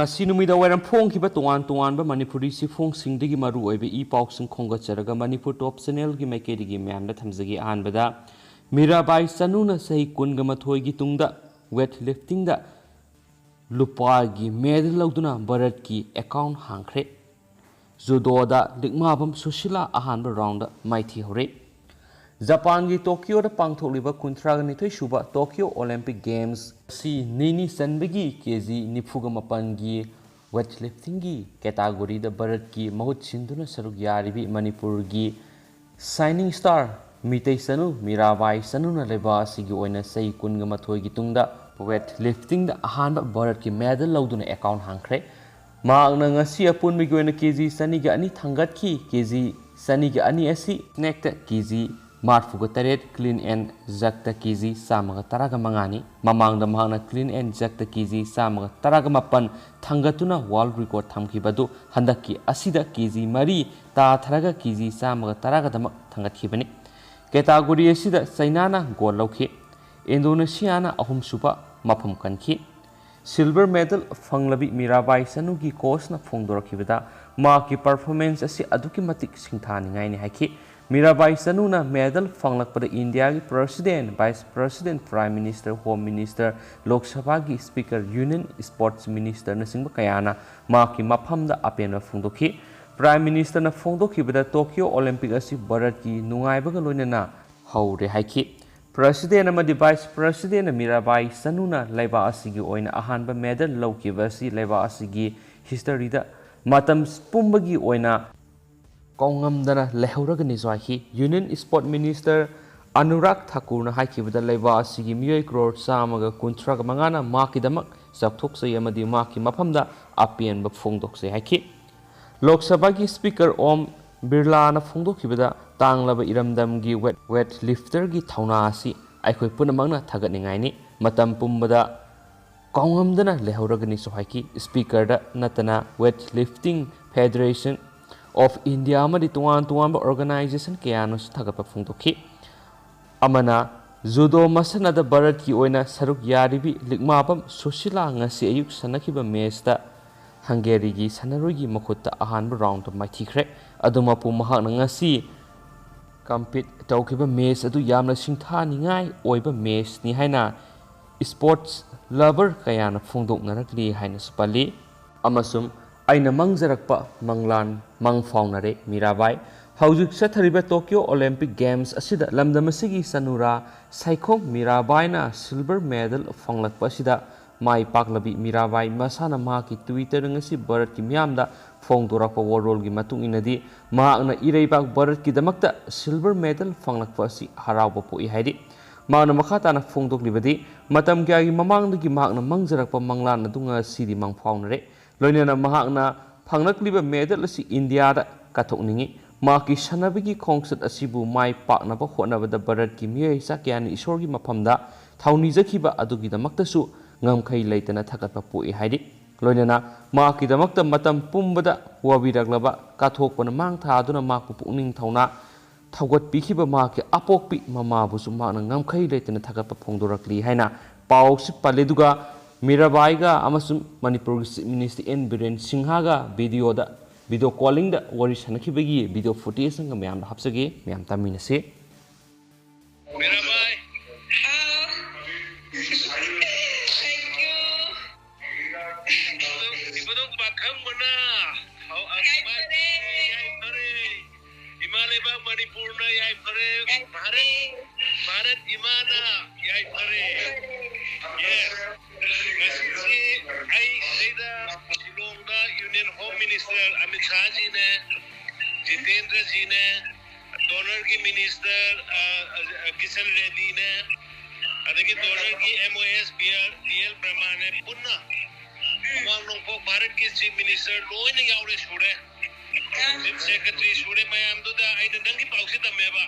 Sinumida Waram Pong Kibatuan Tuanba Manipuri Sifong Singdigi Maru e Pauks and Kongatsaraga Manipur Top Senel Gimakedi Mam Tamzagi Anbada Mirabai Sanuna Say Kungamatoi Tungda Weightlifting da Lupagi Medal Lauduna Baratki account Hankre Zudoda Digmabam Sushila Ahanba round Mighty Hore Japan Tokyo the Pangto Liver Kuntraganite Shuba Tokyo Olympic Games Si Nini Sanbegi Kezi Nipugamapangi Weightlifting category the Baratki Mahut Sinduna Sarugyaribi Manipurgi Signing Star Mitei Sanu Mirabai Sanuna Leba Sigi Oina Say Kungamatoi Gitunda Weightlifting the Ahanba Baratki Medal Lauduna account Hankre Magna Ngasia Punmigona Kezi Saniga Ani Tangatki Kezi Saniga Ani Asi Nectar Kezi Marfuga Taret Clean and Zakta Kizi Samaga Taraga Mangani Mamang the Mahana Clean and Zakta Kizi Samaga Taragamapan Tangatuna World Record Tamki Badu Handaki Asida Kizi Mari Ta Taraga Kizi Samaga Taraga Tangatibani Category Asida Sainana Gorloki Indonesiana Ahum Supa Mapum Kanki Silver Medal Fanglabi Mirabai Sanugi Kosna Fongdorakibada Marki Performance Asi Aduki Matik Singtani Haki Mirabai Sanuna medal fanglak pada India ki President, Vice President, Prime Minister, Home Minister, Lok Sabha ki Speaker, Union Sports Minister na singba kayana maki maphamda apena phongdokhi Prime Minister na phongdokhi bada Tokyo Olympic asi Bharat ki nungaibaga loinana haure haiki President amadi Vice President na Mirabai Sanuna laiba asigi oina ahanba medal lawkiba asi laiba asigi history da matam pumbagi oina Kongamdana Lehuragani Zwahi, Union Sport Minister Anurag Thakur na Haikibada Leva Sigi Mui Crore Samaga Kuntraga Mangana Maki Damak Zaptokse Yamadi Maki Mapamda Apian Bafongdokse Haiki Lok Sabagi Speaker Om Birla na Fongdokibada Tanglaba Iramdamgi Weightlifter Gi Taunasi Aikoi Punamangna Tagatningaini Matam Pumbada Kongamdana Lehuragani Sohaki Speaker da Natana Weightlifting Federation of India amadi tuan organization kayanus thagapa phungdokhi amana judo masana da Bharat ki oina saruk yaribi ligmapam Sushila ngasi ayuk sanakiba match da Hungary gi sanaroi gi makhutta ahanba round maithikre aduma pu mahak ngasi compete tawkiba match adu yamna singtha ningai oiba match ni haina sports lover kayana phungdoknarakli haina supali amasum Aina mangjarakpa manglan mangfaunare Mirabai Haujik Sathariba Tokyo Olympic Games asida lamdamasigi sanura Saikho Mirabai na silver medal fanglakpa asida mai paklabi Mirabai masana maki Twitter ngasi Bharat ki miyamda phongdorakpa warol gi matung inadi maakna ireibak Bharat ki damakta silver medal fanglakpa asi harauba poi haidi maakna makhatana phongdoklibadi matam kya gi mamangdagi maakna mangjarakpa manglan adunga sidi mangfaunare Loinana Mahakna Pangnakliba medal asi India da Katokningi Maki Sanabigi Kongsat Asibu Mai Paknaba Honaba da Bharat ki Miyai Sakyani Isorgi Mapamda Taunizakiba Adugi da Maktasu Ngamkai Laitana Takatpa Pui Haidi Loinana Maki da Makta Matam Pumbada Wabiraglaba Katokwana Mang Taduna Maku Puning Tauna Tagat Pikiba Maki Apokpi Mamabusu Makna Ngamkai Laitana Takatpa Pongdorakli Haina Pausi Paleduga Mirabaiga Amasum Manipur Minister N Biren Singhaga video calling da Wari Sanakibagi video footage ng mayam hapsage mayam taminase Mirabai thank you ibadong bakhang mana how asmat yai pare Himalaya Manipur na yai pare Bharat imana yai pare yes I say the Shillongda Union Home Minister Amit Shah ji ne, Jitendra ji ne, Donor ki Minister Kishan Reddy ne, adagi Donor ki MOS DL Brahma ne, punna. Amang nung po Bharat ki Chief Minister loy na yaure shure. Chief Secretary shure mayam do da ay dangi pausi tamme ba.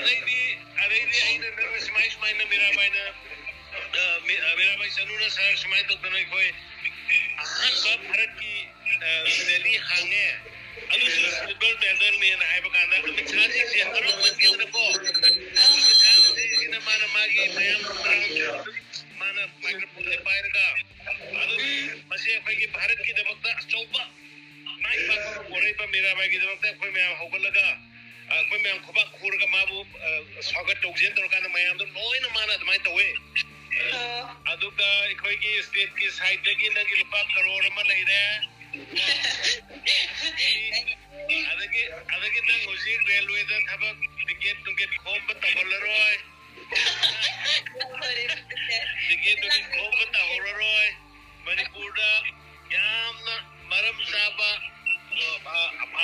Adagi ay dangi smai na Mirabai na. Mirabai Sanuna sir Smai to Nungaikhre ahanba Bharat ki Delhi hange adu silver medal ne na hai bakanda Amit Shah ji se haro mangi na ko Amit Shah ji ina mana magi mayam mana microphone pair ka adu mase Bharat की दबकता चौबा माई पाक ओरे पर मीराबाई की दबकता कोई मैं होगल लगा कोई मैं खुबा खूर का माबू स्वागत टोक्सेन तो का मैं तो नोई न माना तो मैं तो वे अदुका कोई की स्टेट की साइड की नंगी लुपा करोड़ में ले रहे ಅದಕ್ಕೆ ನಾನು ಹುಷಿ ರೈಲ್ವೇದ ಥಬಕ್ ಟಿಕೆಟ್ ಖೋಮ್ ತಗೊಳ್ಳರೋಯ್ ಟಿಕೆಟ್ ಖೋಮ್ ತಗೊಳ್ಳರೋಯ್ ಮಣಿಪುರದ ಯಾಮ್ನ ಮರಂ ಸಾಬ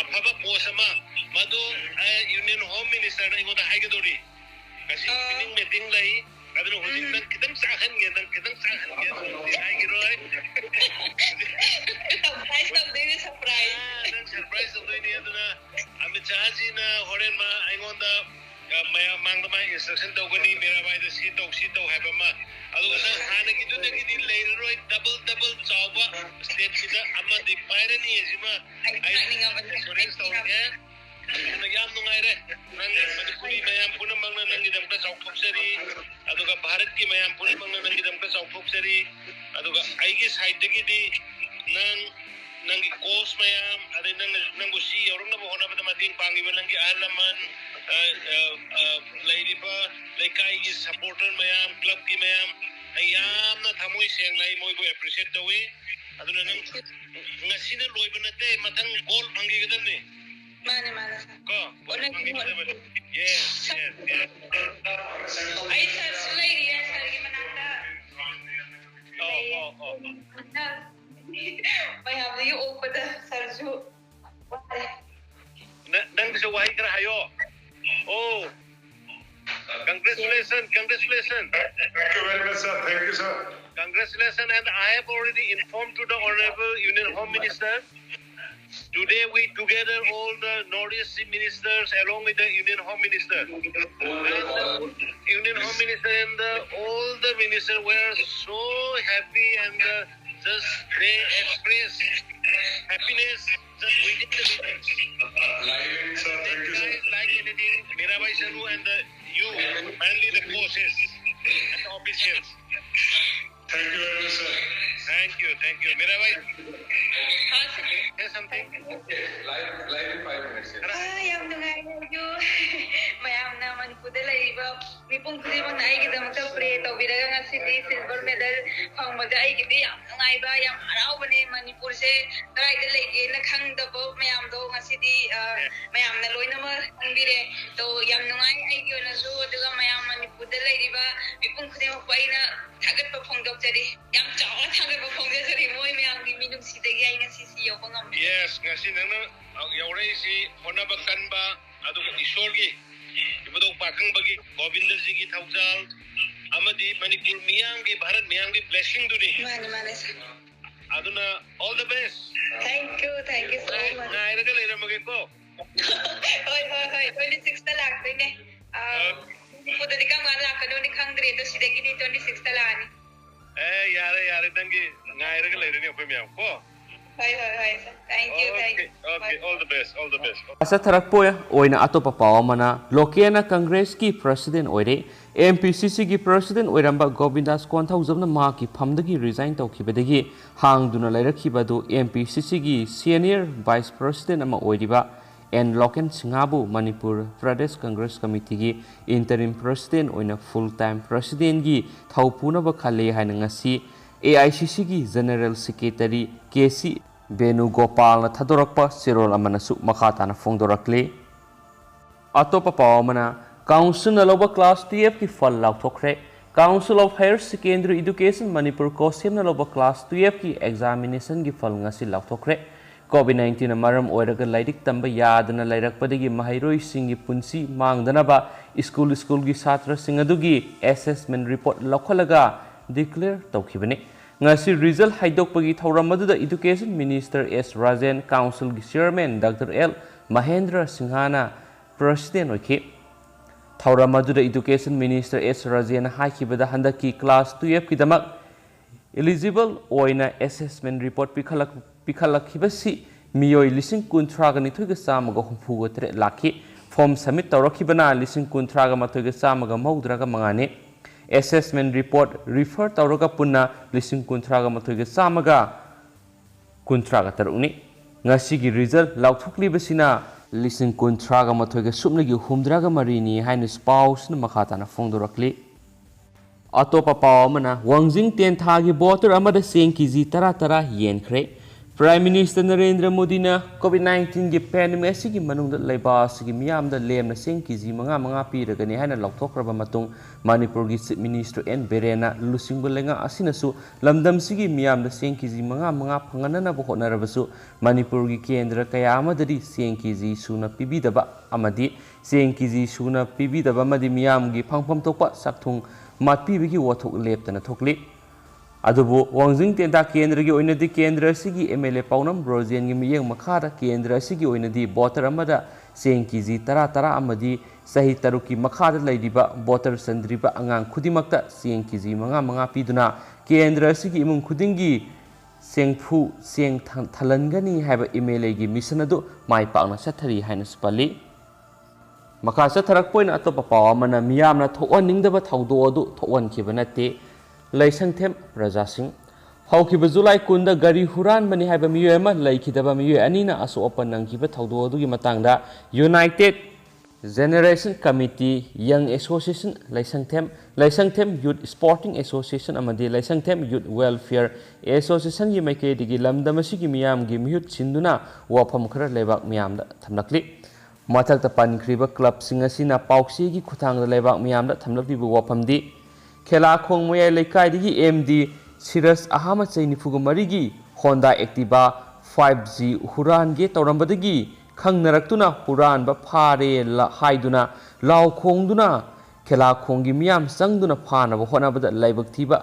ಅಫಬ ಪೋಸಮ ಮದು ಯೂನಿಯನ್ ಹೋಮ್ ಮಿನಿಸ್ಟರ್ ಇಂಗೋದ ಹಾಯ್ಗದೋರಿ kasi meeting lay adno hojing nang kitang sahan nge haygiroi surprise nang surprise doi ni aduna ami chaji na horen ma aingonda maya mangda ma instruction togani mirabai da si tau haba ma adu na hana ki du ki din lay roi double chawba state ki da amma di paire ni ejima ai insurance tawge yam nungaire nang manipuri mayam punam bangna nangi damta chawphopsari aduga bharat ki mayam punam bangna nangi damta chawphopsari aduga aigi side ki di nangi course mayam ade nangu si yorungna bohona bada mating pangi balangi alaman lady pa laikai ki supporter mayam club ki mayam ayam na thamoi seng lai moi bo appreciate tawi aduna nang ngasina loibunate matang goal pangi gadamni Mana. Ko, yes. Ay, sir, lady, sir, gimanata. Oh. May have you open the sarju. Nang sa wahi kara hayo. Oh. Congratulations. Thank you very much, sir. Thank you, sir. Congratulations, and I have already informed to the Honorable Union Home Minister. Today we together all the Northeast ministers along with the Union Home Minister. And the Union Home Minister and all the ministers were so happy and just they expressed happiness just within the meetings. Sir, thank you, sir. Like anything, Mirabai Saru and you, mainly the coaches and the officials. Thank you very much, sir. Thank you. Mirabai, say something. Live in 5 minutes. Yam nungayo. Mayam naman po dala iba. May pong kasi mga naigidamag sa pre. Tawbiraga nga si silver medal. Pang mag-ay giti yam nungay ba yam araw ba ni Manipur se. Taray dala igi naghang dabo mayam do nga si di mayam na loy naman ang bire. To yam nungay ay yun na so diga mayam Manipur dala iba. May pong kasi magpay na tagat pa pong daw jadi. Yam chawat tagat pa pong daw jadi mo mayam di minum si dagi ay nga sisiyo pang am. Yes, ngasi nana yaurai si hona bakan ba adu isol gi ibado pakang bagi Govinda ji ki thaujal amadi Manipur miyang gi Bharat miyang gi blessing duni Mana sir. aduna all the best. Thank you so much. Na ira ka lera mage ko Hoy 26 na lang ne. Puto di ka nga lang kanu ni khang dire to sidagi di 26 na lang. yare dangi na ira ka lera ni apoi miyam ko. Hoy. Thank you. Okay, all the best. Asa tharakpoya oina atopa pawamana Lokena Congress ki president oire MPCC ki president oiramba Govindas Konthaujamna ma ki phamdagi resign tawkhibadagi hangduna lairakibadu MPCC ki senior vice president ama oiriba and Loken Singabu Manipur Pradesh Congress Committee ki interim president oina full time president gi thaupuna ba khale haina ngasi AICC ki General Secretary KC Venugopal na Thadorakpa Sirol Amanasu Makata na Fongdorakle Atopa Pawamana Council na Loba Class TF ki Fal Lauthokre Council of Higher Secondary Education Manipur Kosim na Loba Class TF ki examination ki Fal ngasi Lauthokre COVID-19 na maram oiraga lairik tamba yadana lairakpadagi mahairoi singi punsi mangdanaba school gi satra singadugi assessment report lakhalaga declare tawkhibani ngasi result haidokpagi thauramadu Education Minister S Rajan Council gi Chairman Dr L Mahendra Singhana President oikhe thauramadu Education Minister S Rajan haikibada handaki class 12 ki damak eligible oina assessment report pikhalakibasi miyoi lising kuntraga nithoiga samaga humfuga tre lakhi form submit tawrakhibana lising kuntraga mathoiga samaga maudraga mangane assessment report refer tawraga punna lising kuntraga mathoiga samaga कुंथ्रागतरुनी ngasi result lauthukliबसिना लिसिंग कुंथ्रागा मथोइगा सुपनगी हुमद्रागा मरीनी हाइन स्पाउसना मखाताना फोंदोरकली अतोपा पाव अमना वांगजिंग तेंथागी बोटर अमदा सेंग केजी 10 येनख्रे प्राइम मिनिस्टर नरेंद्र मोदी ने कोविड-19 की पैंडेमिक असिगी मनुंगदा लेबा असिगी मियामदा लेमना सेंग केजी 5 पीरगनी हाइन लौथोख्रबा मतुंग मणिपुर की चीफ मिनिस्टर एन बिरेन लुसिंगबा लेंगा असिनसु लमदम सिगी मियामदा सेंग केजी 5 फंगननबा होटनरबसु मणिपुर की केंद्र कयामददी सेंग केजी सुना पीबीदबा अमदी सेंग केजी सुना पीबीदबा मदी मियामगी फंगफम तोपा सकथुंग मातपीबगी वथोक लेपतना थोकली अदुबो वांगजिंग तेंदा केंद्र की ओइनदी केंद्र सिगी एमएलए पाउनम ब्रोजेन की मियंग मखादा केंद्र सिगी ओइनदी बोटर अमदा सेंग केजी 10 अमदी सही तरुक की मखादा लैदिबा बोटर संद्रिबा अंगांग खुदिमक्ता सेंग केजी 5 पीदुना केंद्र सिगी इमुंग खुदिंगी सेंगफु सेंग थलनगनी हाइबा एमएलए की मिशन अदु माइ पाउना सथरी हाइन स्पली मखा सथरकपोइन अतोपा पाव अमना मियामना थोअनिंगदबा थौदो अदु थोअनखिबा नते लैसंगथेम प्रजासिंग हौखिबा जुलाई 10 गारी हुरानबनी हाइबा मियोय अमा लैखिदबा मियोय अनिना असोअपा नंखिबा थौदो अदुगी मतंगदा united generation committee young association Laisangthem youth sporting association अमदी लैसंगथेम यूथ वेलफेयर एसोसिएशन की माइकेदिगी लमदमसिगी मियामगी मिहुत सिंदुना वाफम खरा लेबाक मियामदा थमलकली मथक्ता पनख्रिबा क्लबसिंग असिना पाउक्सीगी खुथांगदा लेबाक मियामदा थमलकलिबा वाफमदी खेलाखोंग मोयाई लेकाइदगी एमडी सिरस अहमद चैनिफुगु मरिगी होंडा एक्टिवा 5G हुरानगे तौरंबदगी खंगनरक्तुना हुरानबा फारे हाइदुना लाव खोंगदुना खेलाखोंगी मियाम संगदुना फानबा होनाबदा लाइबक थीबा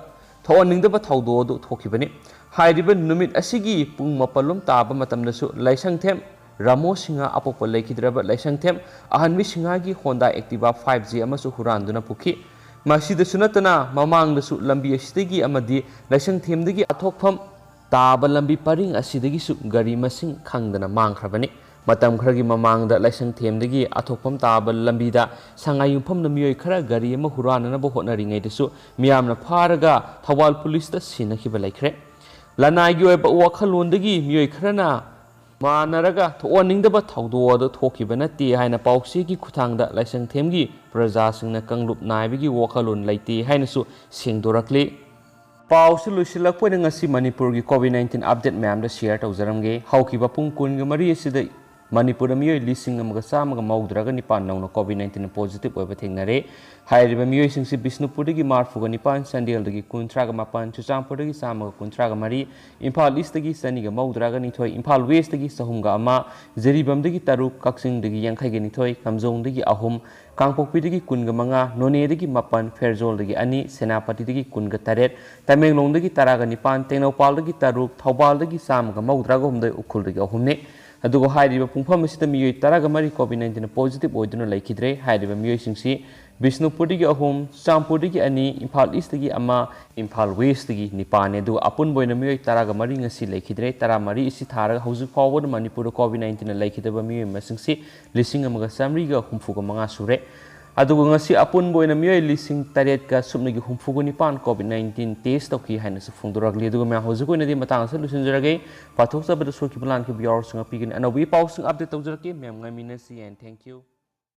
थोअनिंगदबा थौदोदु थोखिबनी हाइरिबा नुमित असिगी पुंग मपलुम ताबा मतमदसु लैसंगथेम रामो सिंहा अपोप लेखिद्रबा लैसंगथेम अहनवी सिंहागी होंडा एक्टिवा 5G अमसु हुरानदुना पुखी मसीदसु नतना ममांगदसु लंबी असिदगी अमदी लैसंगथेमदगी अथोकफम ताबा लंबी परिंग असिदगिसु गारी मसिंग खंगदना मांगख्रबनी मतम खरगी ममांगदा लैसंगथेमदगी अथोकफम ताबा लंबीदा संगायुफम मियोय खरा गारी अमा हुराननबा होटनरिङैदसु मियामना फारगा थवाल पुलिसदा सिनखिबा लैख्रे लनाइगी ओइबा वाखलोंदगी मियोय खरना मानरगा थोअनिंगदबा थौदोअदु थोखिबा नते हाइना पाउक्सीगी खुथांगदा लैसंगथेमगी प्रजासिंगना कंगलुप नाइबगी वाखलोन लैते हाइनसु सेंगदोरकले पाउसु लुसिलकपोइना ngasi मणिपुर की कोविड-19 अपडेट मैम शेयर तौजरमगे हौखिबा पुंग 10 असिदा मणिपुर मियोय लिसिंग अमगा चामगा मौद्रागा निपान नौना कोविड-19 पॉजिटिव ओइबा थेंगनरे हाइरिबा मियोय सिंगसि बिष्णुपुरदगी मार्फुगा निपान संदेलदगी 19 चुचांपुरदगी चामगा 19 इम्फाल ईस्टदगी सनिगा मौद्रागा निथोय इम्फाल वेस्टदगी सहुमगा अमा जरीबमदगी 3 कक्सिंगदगी 29 कमजोंगदगी 3 कांगपोकपीदगी 15 नोनेदगी 9 फेरजोलदगी 2 सेनापतिदगी 18 तमेंगलोंगदगी 19 तेंगनौपालदगी 3 थौबालदगी चामगा मौद्रागा 9 उखुलदगी 3 अदुगो हाइरिबा पुंफम असिदा मियोय 13 कोविड-19 पॉजिटिव ओइदुना लैखिद्रे हाइरिबा मियोय सिंगसि बिष्णुपुरदगी 3 चांपुरदगी 2 इम्फाल ईस्टदगी 1 इम्फाल वेस्टदगी 9 अदुगो अपुनबोइना मियोय 13 ngasi लैखिद्रे 13 इसी थारगा हौजिक फावबद मणिपुर कोविड-19 लैखिदबा मियोय मसिंगसि 1935 सुरे अदुगो ngasi अपुनबोइना मियोय 8 सुबनगी 35 कोविड-19 टेस्ट तौखि हाइनसु फोंदोरगली अदुगो मा हौजिक ओइनादि मतंगसे लुसिनजरगे पाथोकसबद सोखिबलान के बियर संग पिगन अनोबी पाउसिंग अपडेट तौजरके मैम ngamiनसी एंड थैंक यू